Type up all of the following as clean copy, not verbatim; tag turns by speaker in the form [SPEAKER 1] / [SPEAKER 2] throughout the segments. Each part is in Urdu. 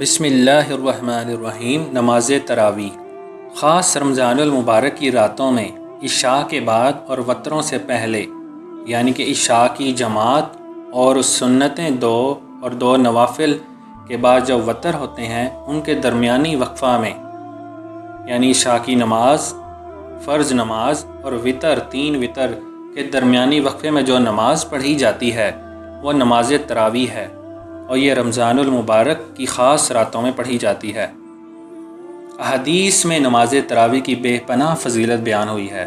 [SPEAKER 1] بسم اللہ الرحمن الرحیم۔ نماز تراویح خاص رمضان المبارک کی راتوں میں عشاء کے بعد اور وتروں سے پہلے، یعنی کہ عشاء کی جماعت اور سنتیں دو اور دو نوافل کے بعد جو وتر ہوتے ہیں ان کے درمیانی وقفہ میں، یعنی عشاء کی نماز، فرض نماز اور وتر 3 وتر کے درمیانی وقفے میں جو نماز پڑھی جاتی ہے وہ نماز تراویح ہے، اور یہ رمضان المبارک کی خاص راتوں میں پڑھی جاتی ہے۔ احادیث میں نماز تراویح کی بے پناہ فضیلت بیان ہوئی ہے۔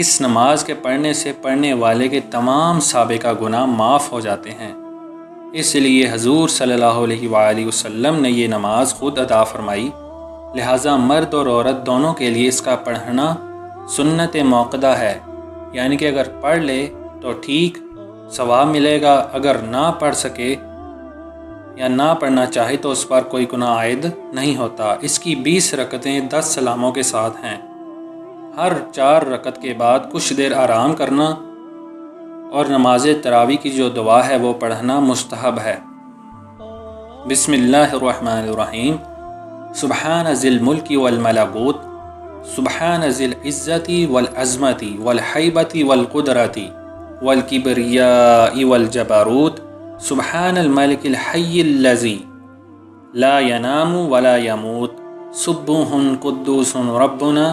[SPEAKER 1] اس نماز کے پڑھنے سے پڑھنے والے کے تمام سابقہ گناہ معاف ہو جاتے ہیں، اس لیے حضور صلی اللہ علیہ وآلہ وسلم نے یہ نماز خود ادا فرمائی، لہٰذا مرد اور عورت دونوں کے لیے اس کا پڑھنا سنت موقدہ ہے، یعنی کہ اگر پڑھ لے تو ٹھیک ثواب ملے گا، اگر نہ پڑھ سکے یا نہ پڑھنا چاہے تو اس پر کوئی گناہ عائد نہیں ہوتا۔ اس کی 20 رکعتیں 10 سلاموں کے ساتھ ہیں۔ ہر 4 رکعت کے بعد کچھ دیر آرام کرنا اور نماز تراویح کی جو دعا ہے وہ پڑھنا مستحب ہے۔ بسم اللہ الرحمن الرحیم۔ سبحان ذی الملک والملکوت، سبحان ذی العزت والعظمت والہیبت والقدرت والکبریاء والجبروت، سبحان الملک الحی الذی لا ینام ولا یموت، سبوح قدوس ربنا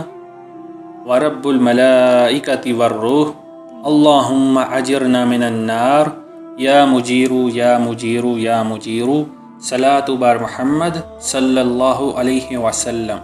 [SPEAKER 1] ورب الملائکۃ والروح، اللہم اجرنا من النار یا مجیر یا مجیر یا مجیر، صلاۃ بر محمد صلی اللہ علیہ وسلم۔